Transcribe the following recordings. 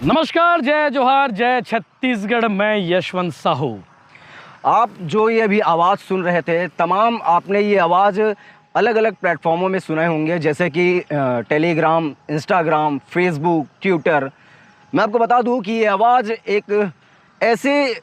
नमस्कार, जय जोहार, जय छत्तीसगढ़। मैं यशवंत साहू। आप जो ये अभी आवाज़ सुन रहे थे, तमाम आपने ये आवाज़ अलग अलग प्लेटफॉर्मों में सुने होंगे, जैसे कि टेलीग्राम, इंस्टाग्राम, फेसबुक, ट्विटर। मैं आपको बता दूं कि ये आवाज़ एक ऐसे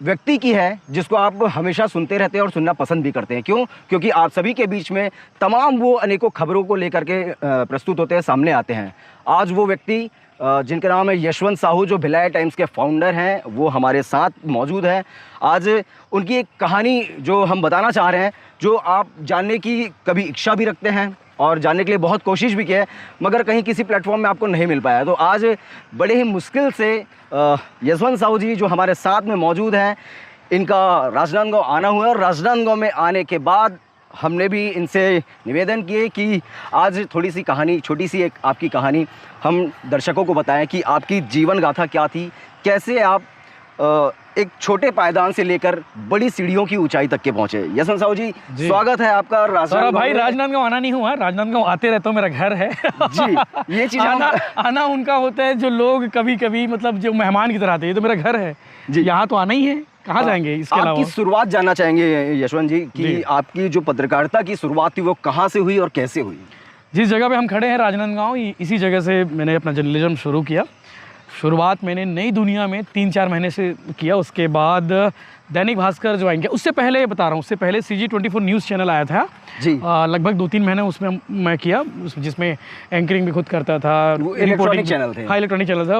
व्यक्ति की है जिसको आप हमेशा सुनते रहते हैं और सुनना पसंद भी करते हैं। क्यों? क्योंकि आप सभी के बीच में तमाम वो अनेकों खबरों को लेकर के प्रस्तुत होते हैं, सामने आते हैं। आज वो व्यक्ति जिनका नाम है यशवंत साहू, जो भिलाई टाइम्स के फाउंडर हैं, वो हमारे साथ मौजूद हैं। आज उनकी एक कहानी जो हम बताना चाह रहे हैं, जो आप जानने की कभी इच्छा भी रखते हैं और जानने के लिए बहुत कोशिश भी की है, मगर कहीं किसी प्लेटफॉर्म में आपको नहीं मिल पाया। तो आज बड़े ही मुश्किल से यशवंत साहू जी जो हमारे साथ में मौजूद हैं, इनका राजनांदगांव आना हुआ है। और राजनांदगांव में आने के बाद हमने भी इनसे निवेदन किए कि आज थोड़ी सी कहानी, छोटी सी एक आपकी कहानी हम दर्शकों को बताएं कि आपकी जीवन गाथा क्या थी, कैसे आप एक छोटे पायदान से लेकर बड़ी सीढ़ियों की ऊंचाई तक के पहुंचे। यशवंत साहू जी, स्वागत है आपका राजनांदगांव। भाई, राजनांदगांव आना नहीं हुआ, राजनांदगांव आते रहता हूँ, मेरा घर है जी। ये चीज़ आना उनका होता है जो लोग कभी कभी मतलब जो मेहमान की तरह आते हैं। तो मेरा घर है जी, यहाँ तो आना ही है, कहाँ जाएंगे इसके अलावा। आपकी शुरुआत जानना चाहेंगे यशवंत जी कि आपकी जो पत्रकारिता की शुरुआत थी वो कहाँ से हुई और कैसे हुई? जिस जगह पे हम खड़े हैं राजनांदगांव, इसी जगह से मैंने अपना जर्नलिज्म शुरू किया। शुरुआत मैंने नई दुनिया में 3-4 महीने से किया। उसके बाद दैनिक भास्कर ज्वाइन किया। उससे पहले बता रहा हूँ, उससे पहले CG24 न्यूज़ चैनल आया था जी। लगभग 2-3 महीने उसमें मैं किया, जिसमें एंकरिंग भी खुद करता था। इलेक्ट्रॉनिक चैनल थे? हाँ, इलेक्ट्रॉनिक चैनल था।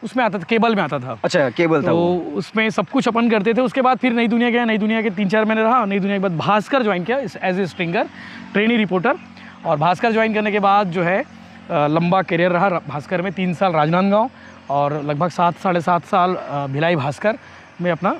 उसमें आता था, केबल में आता था। अच्छा, केबल था। तो उसमें सब कुछ अपन करते थे। उसके बाद फिर नई दुनिया गया। नई दुनिया के 3-4 महीने रहा। नई दुनिया के बाद भास्कर ज्वाइन किया as a stringer, trainee reporter. और भास्कर ज्वाइन करने के बाद जो है लंबा करियर रहा भास्कर में। 3 साल राजनांदगांव और लगभग 7-7.5 साल भिलाई भास्कर में अपना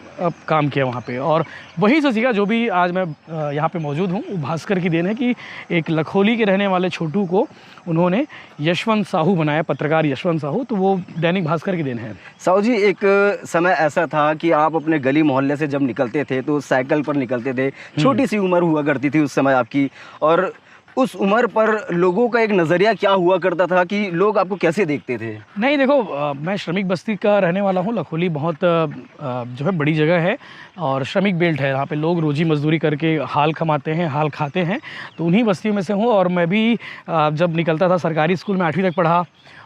काम किया वहाँ पे। और वहीं से सीखा जो भी आज मैं यहाँ पे मौजूद हूँ, वो भास्कर की देन है कि एक लखोली के रहने वाले छोटू को उन्होंने यशवंत साहू बनाया, पत्रकार यशवंत साहू। तो वो दैनिक भास्कर की देन है। साहू जी, एक समय ऐसा था कि आप अपने गली मोहल्ले से जब निकलते थे तो साइकिल पर निकलते थे। छोटी सी उम्र हुआ करती थी उस समय आपकी, और उस उम्र पर लोगों का एक नज़रिया क्या हुआ करता था कि लोग आपको कैसे देखते थे? नहीं, देखो, मैं श्रमिक बस्ती का रहने वाला हूँ। लखोली बहुत जो है बड़ी जगह है और श्रमिक बेल्ट है। यहाँ पे लोग रोजी मजदूरी करके हाल कमाते हैं, हाल खाते हैं। तो उन्हीं बस्तियों में से हूँ। और मैं भी जब निकलता था सरकारी स्कूल में 8वीं तक पढ़ा।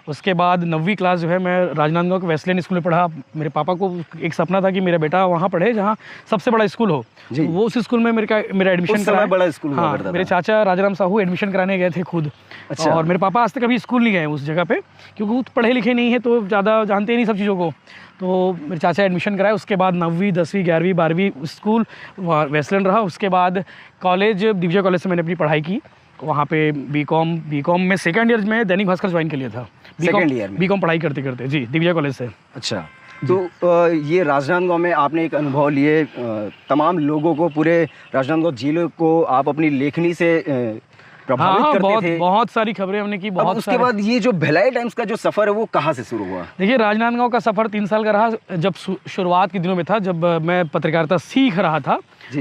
उसके बाद 9वीं क्लास जो है मैं राजनांदगांव के वेस्टलैंड स्कूल में पढ़ा। मेरे पापा को एक सपना था कि मेरा बेटा वहाँ पढ़े जहाँ सबसे बड़ा स्कूल हो। तो वो उस स्कूल में मेरा एडमिशन कराया। बड़ा स्कूल हुआ करता था। मेरे चाचा राजाराम साहू एडमिशन कराने गए थे खुद। अच्छा। और मेरे पापा आज तक कभी स्कूल नहीं गए उस जगह पे, क्योंकि वो पढ़े लिखे नहीं है तो ज़्यादा जानते नहीं सब चीज़ों को। तो मेरे चाचा एडमिशन कराए। उसके बाद 9वीं, 10वीं, 11वीं, 12वीं स्कूल वेस्टलैंड रहा। उसके बाद कॉलेज, दिव्या कॉलेज से मैंने अपनी पढ़ाई की। वहाँ पे बीकॉम में सेकंड ईयर में दैनिक भास्कर ज्वाइन कर लिया था। सेकंड ईयर में बीकॉम पढ़ाई करते करते जी, दिव्या कॉलेज से। अच्छा, तो ये राजनांदगांव में आपने एक अनुभव लिए, तमाम लोगों को, पूरे राजनांदगांव जिले को आप अपनी लेखनी से प्रभावित करते थे। बहुत सारी खबरें हमने की। बहुत उसके बाद ये जो भिलाई टाइम्स का जो सफ़र है वो कहाँ से शुरू हुआ? देखिए, राजनांदगांव का सफ़र 3 साल का रहा। जब शुरुआत के दिनों में था, जब मैं पत्रकारिता सीख रहा था,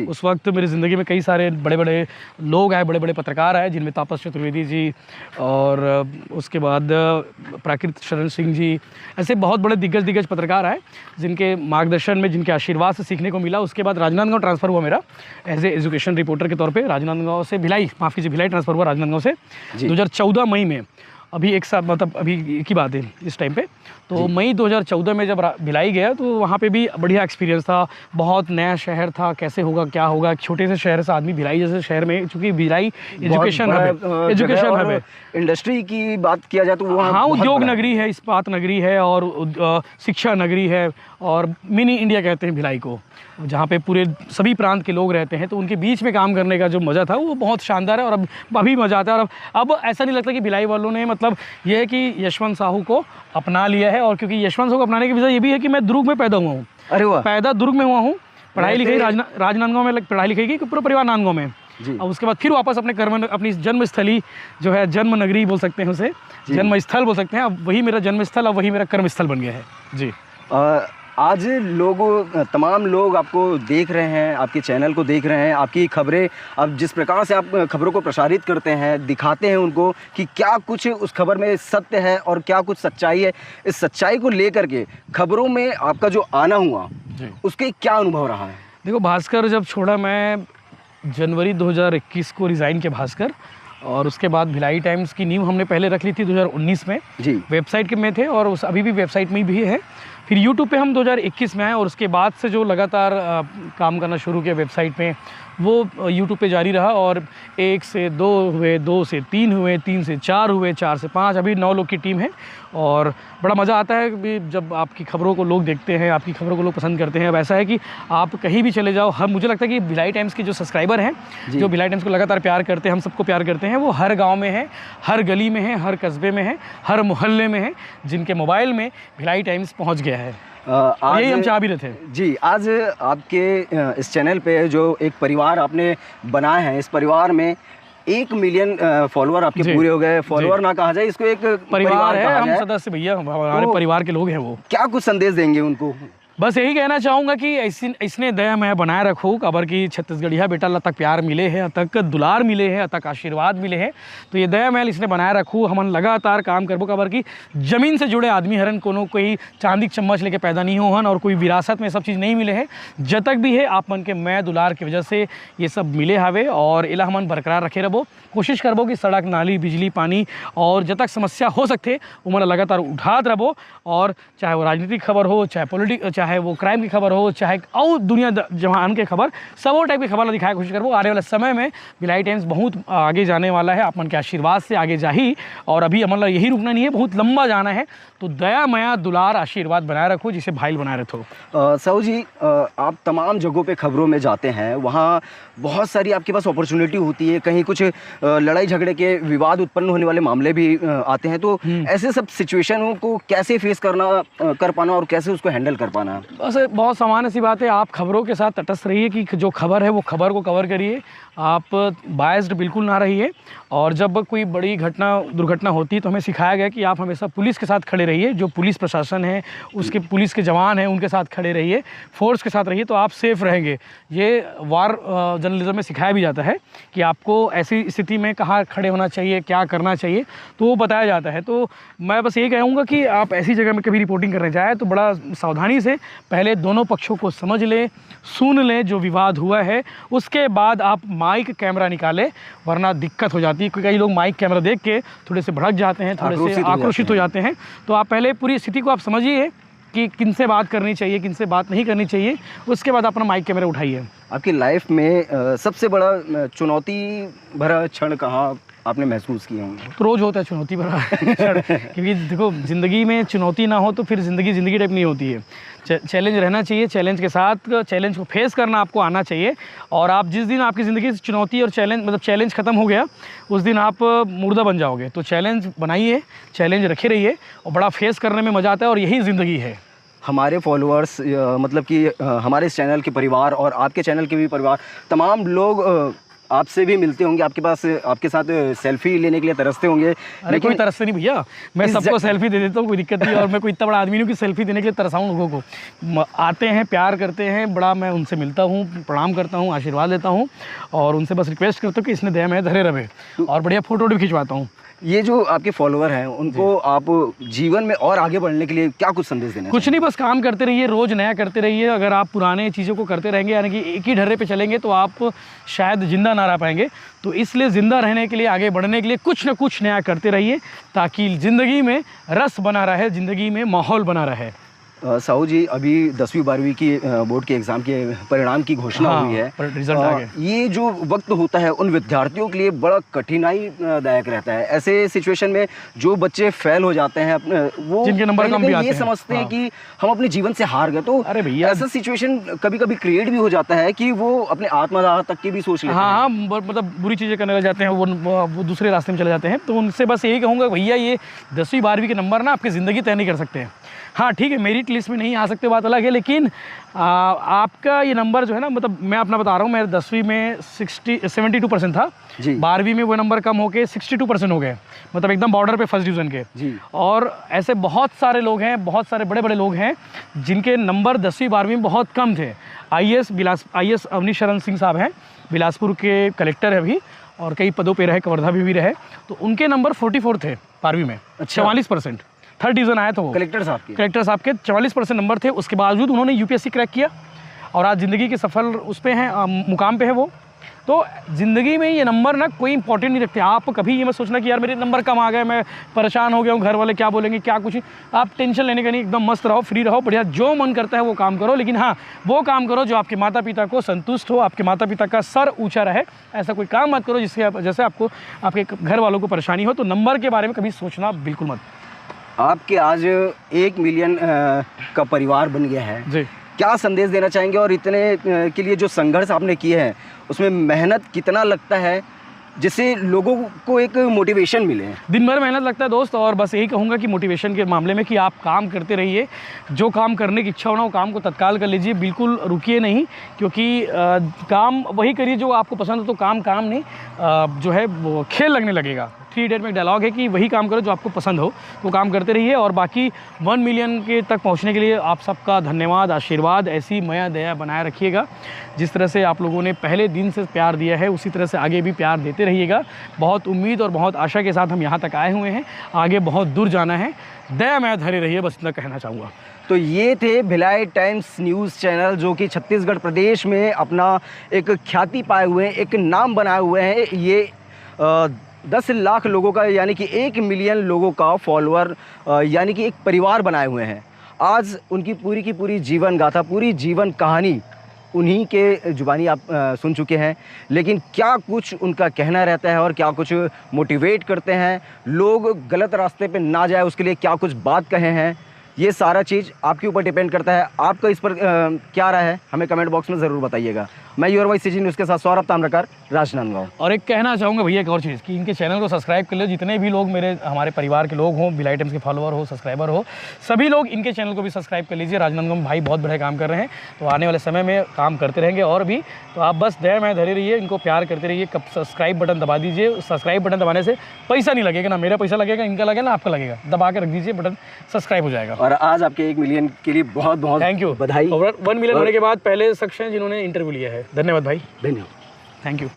उस वक्त मेरी ज़िंदगी में कई सारे बड़े बड़े लोग आए, बड़े बड़े पत्रकार आए, जिनमें तापस चतुर्वेदी जी और उसके बाद प्राकृत शरण सिंह जी, ऐसे बहुत बड़े दिग्गज पत्रकार आए, जिनके मार्गदर्शन में, जिनके आशीर्वाद से सीखने को मिला। उसके बाद राजनांदगांव ट्रांसफ़र हुआ मेरा एज ए एजुकेशन रिपोर्टर के तौर पर। राजनांदगांव से भिलाई, माफ़ कीजिए, भिलाई ट्रांसफ़र हुआ राजनांदगांव से 2014 मई में। अभी एक साल, मतलब अभी की बात है इस टाइम पे। तो मई 2014 में जब भिलाई गया तो वहाँ पे भी बढ़िया एक्सपीरियंस था। बहुत नया शहर था, कैसे होगा क्या होगा। छोटे से शहर से आदमी भिलाई जैसे शहर में, चूँकि भिलाई एजुकेशन हब है। इंडस्ट्री की बात किया जाए तो वहाँ, हाँ, उद्योग नगरी है, इस्पात नगरी है और शिक्षा नगरी है। और मिनी इंडिया कहते हैं भिलाई को, जहाँ पे पूरे सभी प्रांत के लोग रहते हैं। तो उनके बीच में काम करने का जो मज़ा था वो बहुत शानदार है। और अब अभी मज़ा आता है। और अब ऐसा नहीं लगता कि भिलाई वालों ने, मतलब ये है कि यशवंत साहू को अपना लिया है। और क्योंकि यशवंत साहू को अपनाने की वजह ये भी है कि मैं दुर्ग में पैदा हुआ हूँ। अरे वाह! पैदा दुर्ग में हुआ हूँ, पढ़ाई लिखाई राजनांदगांव में पढ़ाई लिखाई की, पूरा परिवार नांदगांव में। और उसके बाद फिर वापस अपनी जन्मस्थली जो है, जन्म नगरी बोल सकते हैं उसे, जन्म स्थल बोल सकते हैं। अब वही मेरा जन्म स्थल, अब वही मेरा कर्म स्थल बन गया है जी। आज तमाम लोग आपको देख रहे हैं, आपके चैनल को देख रहे हैं, आपकी खबरें, अब जिस प्रकार से आप खबरों को प्रसारित करते हैं, दिखाते हैं उनको कि क्या कुछ उस खबर में सत्य है और क्या कुछ सच्चाई है। इस सच्चाई को लेकर के खबरों में आपका जो आना हुआ, उसके क्या अनुभव रहा है? देखो, भास्कर जब छोड़ा मैं जनवरी 2021 को रिज़ाइन किया भास्कर, और उसके बाद भिलाई टाइम्स की नींव हमने पहले रख ली थी 2019 में जी। वेबसाइट के में थे और उस अभी भी वेबसाइट में भी है। फिर यूट्यूब पे हम 2021 में आए और उसके बाद से जो लगातार काम करना शुरू किया वेबसाइट में, वो यूट्यूब पे जारी रहा। और 1 से 2 हुए, 2 से 3 हुए, 3 से 4 हुए, 4 से 5, अभी 9 लोग की टीम है। और बड़ा मज़ा आता है कि जब आपकी खबरों को लोग देखते हैं, आपकी खबरों को लोग पसंद करते हैं। अब ऐसा है कि आप कहीं भी चले जाओ, हम, मुझे लगता है कि भिलाई टाइम्स के जो सब्सक्राइबर हैं, जो भिलाई टाइम्स को लगातार प्यार करते हैं, हम सबको प्यार करते हैं, वो हर गाँव में है, हर गली में है, हर कस्बे में है, हर मोहल्ले में है, जिनके मोबाइल में भिलाई टाइम्स पहुँच गया है। यही हम चाह भी रहे थे जी। आज आपके इस चैनल पे जो एक परिवार आपने बनाया है, इस परिवार में 1 मिलियन फॉलोअर आपके पूरे हो गए। फॉलोअर ना कहा जाए, इसको एक परिवार है, हम सदस्य भैया, हमारे तो परिवार के लोग हैं। वो क्या कुछ संदेश देंगे उनको? बस यही कहना चाहूँगा कि इसने दया मैं बनाए रखूँ, खबर की छत्तीसगढ़िया बेटा तक प्यार मिले हैं, तक दुलार मिले हैं, तक आशीर्वाद मिले हैं, तो ये दया महल इसने बनाए रखूँ। हमन लगातार काम करबो खबर की ज़मीन से जुड़े आदमी हरन, कोनो कोई चांदी चम्मच लेके पैदा नहीं हो हन और कोई विरासत में सब चीज़ नहीं मिले हैं। जब तक भी है आप मन के मैं दुलार की वजह से ये सब मिले हवे और इला हमन बरकरार रखे रहो। कोशिश करबो कि सड़क, नाली, बिजली, पानी और जब तक समस्या हो सकते उमन लगातार उठात रहो। और चाहे वो राजनीतिक खबर हो, चाहे वो क्राइम की खबर हो, चाहे और दुनिया जहान के खबर, सब वो टाइप की खबर दिखाए कोशिश करबो। आने वाले समय में भिलाई टाइम्स बहुत आगे जाने वाला है, आप मन के आशीर्वाद से आगे जाही। और अभी मतलब यही रुकना नहीं है, बहुत लंबा जाना है। तो दया मया दुलार आशीर्वाद बनाए रखो, जिसे भाई बनाए रखो। साहू जी, आप तमाम जगहों पे खबरों में जाते हैं, वहाँ बहुत सारी आपके पास अपॉर्चुनिटी होती है, कहीं कुछ लड़ाई झगड़े के विवाद उत्पन्न होने वाले मामले भी आते हैं। तो ऐसे सब सिचुएशनों को कैसे फेस कर पाना और कैसे उसको हैंडल कर पाना? बस बहुत सामान्य सी बात है, आप खबरों के साथ तटस्थ रहिए कि जो खबर है वो खबर को कवर करिए, आप बायस्ड बिल्कुल ना रहिए। और जब कोई बड़ी दुर्घटना होती है तो हमें सिखाया गया कि आप हमेशा पुलिस के साथ खड़े रहिए, जो पुलिस प्रशासन है, उसके पुलिस के जवान हैं, उनके साथ खड़े रहिए, फोर्स के साथ रहिए, तो आप सेफ रहेंगे। ये वार जर्नलिज्म में सिखाया भी जाता है कि आपको ऐसी स्थिति में कहाँ खड़े होना चाहिए, क्या करना चाहिए, तो वो बताया जाता है। तो मैं बस यही कहूँगा कि आप ऐसी जगह में कभी रिपोर्टिंग करने जाए तो बड़ा सावधानी से पहले दोनों पक्षों को समझ लें, सुन लें जो विवाद हुआ है, उसके बाद आप माइक कैमरा निकालें, वरना दिक्कत हो जाती है। क्योंकि कई लोग माइक कैमरा देख के थोड़े से भड़क जाते हैं, थोड़े से आक्रोशित हो जाते हैं। तो आप पहले पूरी स्थिति को आप समझिए कि किन से बात करनी चाहिए, किन से बात नहीं करनी चाहिए, उसके बाद अपना माइक कैमरा उठाइए। आपकी लाइफ में सबसे बड़ा चुनौती भरा क्षण कहाँ आपने महसूस किए होंगे? तो रोज़ होता है चुनौती भरा क्योंकि देखो, ज़िंदगी में चुनौती ना हो तो फिर ज़िंदगी टाइप नहीं होती है। चैलेंज रहना चाहिए, चैलेंज के साथ चैलेंज को फेस करना आपको आना चाहिए। और आप जिस दिन आपकी ज़िंदगी से चुनौती और चैलेंज ख़त्म हो गया, उस दिन आप मुर्दा बन जाओगे। तो चैलेंज बनाइए, चैलेंज रखे रहिए और बड़ा फेस करने में मज़ा आता है, और यही ज़िंदगी है। हमारे फॉलोअर्स, मतलब कि हमारे इस चैनल के परिवार और आपके चैनल के भी परिवार, तमाम लोग आपसे भी मिलते होंगे, आपके पास आपके साथ सेल्फी लेने के लिए तरसते होंगे। लेकिन कोई तरसते नहीं भैया, मैं सबको सेल्फी दे देता हूँ, कोई दिक्कत नहीं। और मैं कोई इतना बड़ा आदमी नहीं कि सेल्फी देने के लिए तरसाऊँ लोगों को। आते हैं, प्यार करते हैं, बड़ा मैं उनसे मिलता हूँ, प्रणाम करता हूँ, आशीर्वाद लेता हूँ, और उनसे बस रिक्वेस्ट करता हूँ कि इसने दया में धरे रहे, और बढ़िया फोटो भी खिंचवाता हूँ। ये जो आपके फॉलोअर हैं, उनको आप जीवन में और आगे बढ़ने के लिए क्या कुछ संदेश देना? कुछ नहीं, बस काम करते रहिए, रोज़ नया करते रहिए। अगर आप पुराने चीज़ों को करते रहेंगे, यानी कि एक ही ढर्रे पे चलेंगे, तो आप शायद ज़िंदा ना रह पाएंगे। तो इसलिए ज़िंदा रहने के लिए, आगे बढ़ने के लिए कुछ ना कुछ नया करते रहिए, ताकि ज़िंदगी में रस बना रहे, ज़िंदगी में माहौल बना रहे। साहू जी, अभी 10वीं 12वीं की बोर्ड के एग्ज़ाम के परिणाम की घोषणा हुई है, रिजल्ट आ गया। ये जो वक्त होता है उन विद्यार्थियों के लिए बड़ा कठिनाईदायक रहता है। ऐसे सिचुएशन में जो बच्चे फेल हो जाते हैं, वो जिनके नंबर कम भी आते हैं, समझते हैं कि हम अपने जीवन से हार गए। तो अरे भैया, ऐसा सिचुएशन कभी कभी क्रिएट भी हो जाता है कि वो अपने आत्मदाह तक की भी सोच लेते हैं। हाँ, मतलब बुरी चीज़ें करने लग जाते हैं, वो दूसरे रास्ते में चले जाते हैं। तो उनसे बस यही कहूँगा, भैया ये 10वीं 12वीं के नंबर ना आपकी ज़िंदगी तय नहीं कर सकते हैं। हाँ ठीक है, मेरिट लिस्ट में नहीं आ सकते बात अलग है, लेकिन आपका ये नंबर जो है ना, मतलब मैं अपना बता रहा हूँ, मेरे 10वीं में 72% था जी। 12वीं में वो नंबर कम होके 62% हो गए, मतलब एकदम बॉर्डर पे फर्स्ट डिवीज़न के जी। और ऐसे बहुत सारे लोग हैं, बहुत सारे बड़े बड़े लोग हैं जिनके नंबर 10वीं 12वीं में बहुत कम थे। IAS अवनीश शरण सिंह साहब हैं, बिलासपुर के कलेक्टर है अभी, और कई पदों पे रहे, कवर्धा भी रहे, तो उनके नंबर 44 थे 12वीं में। अच्छा। 44%, थर्ड डिवीज़न आया था वो कलेक्टर साहब के 44% नंबर थे। उसके बावजूद उन्होंने UPSC क्रैक किया और आज ज़िंदगी के सफल उस पे हैं, मुकाम पे है वो। तो ज़िंदगी में ये नंबर ना कोई इंपॉर्टेंट नहीं रखते। आप कभी ये मत सोचना कि यार मेरे नंबर कम आ गए, मैं परेशान हो गया हूँ, घर वाले क्या बोलेंगे, क्या कुछ। आप टेंशन लेने का नहीं, एकदम मस्त रहो, फ्री रहो, बढ़िया, जो मन करता है वो काम करो, लेकिन हाँ वो काम करो जो आपके माता पिता को संतुष्ट हो, आपके माता पिता का सर ऊँचा रहे। ऐसा कोई काम मत करो जैसे आपको आपके घर वालों को परेशानी हो। तो नंबर के बारे में कभी सोचना बिल्कुल मत। आपके आज 1 मिलियन का परिवार बन गया है जी। क्या संदेश देना चाहेंगे, और इतने के लिए जो संघर्ष आपने किए हैं उसमें मेहनत कितना लगता है जिससे लोगों को एक मोटिवेशन मिले? दिन भर मेहनत लगता है दोस्त, और बस यही कहूँगा कि मोटिवेशन के मामले में कि आप काम करते रहिए, जो काम करने की इच्छा हो ना वो काम को तत्काल कर लीजिए, बिल्कुल रुकिए नहीं, क्योंकि काम वही करिए जो आपको पसंद हो। तो काम नहीं जो है वो खेल लगने लगेगा। 3 इडियट में एक डायलॉग है कि वही काम करो जो आपको पसंद हो, वो काम करते रहिए। और बाकी 1 मिलियन के तक पहुंचने के लिए आप सबका धन्यवाद, आशीर्वाद ऐसी माया दया बनाए रखिएगा। जिस तरह से आप लोगों ने पहले दिन से प्यार दिया है उसी तरह से आगे भी प्यार देते रहिएगा। बहुत उम्मीद और बहुत आशा के साथ हम यहाँ तक आए हुए हैं, आगे बहुत दूर जाना है। दया माया धरे रहिए, बस इतना कहना चाहूँगा। तो ये थे भिलाई टाइम्स न्यूज़ चैनल, जो कि छत्तीसगढ़ प्रदेश में अपना एक ख्याति पाए हुए हैं, एक नाम बनाए हुए हैं। ये 10 लाख लोगों का यानी कि 1 मिलियन लोगों का फॉलोअर यानी कि एक परिवार बनाए हुए हैं। आज उनकी पूरी की पूरी जीवन गाथा, पूरी जीवन कहानी उन्हीं के जुबानी आप सुन चुके हैं। लेकिन क्या कुछ उनका कहना रहता है और क्या कुछ मोटिवेट करते हैं, लोग गलत रास्ते पे ना जाए उसके लिए क्या कुछ बात कहे हैं, ये सारा चीज़ आपके ऊपर डिपेंड करता है। आपका इस पर क्या राय है हमें कमेंट बॉक्स में ज़रूर बताइएगा। मैं योर वॉइस CG न्यूज़ के साथ सौरभ ताम्रकार, राजनांदगांव। और एक कहना चाहूँगा भैया एक और चीज़ कि इनके चैनल को सब्सक्राइब कर लो। जितने भी लोग हमारे परिवार के लोग हों, भिलाई टाइम्स के फॉलोअर हो, सब्सक्राइबर हो, सभी लोग इनके चैनल को भी सब्सक्राइब कर लीजिए। राजनांदगांव में भाई बहुत बड़े काम कर रहे हैं, तो आने वाले समय में काम करते रहेंगे और भी। तो आप बस दया में धरे रहिए, इनको प्यार करते रहिए। कब सब्सक्राइब बटन दबा दीजिए। सब्सक्राइब बटन दबाने से पैसा नहीं लगेगा, ना मेरा पैसा लगेगा, इनका लगेगा ना आपका लगेगा। दबा के रख दीजिए, बटन सब्सक्राइब हो जाएगा। और आज आपके 1 मिलियन के लिए बहुत बहुत थैंक यू, बधाई। 1 मिलियन होने के बाद पहले शख्स हैं जिन्होंने इंटरव्यू लिया है। धन्यवाद भाई, धन्यवाद, थैंक यू।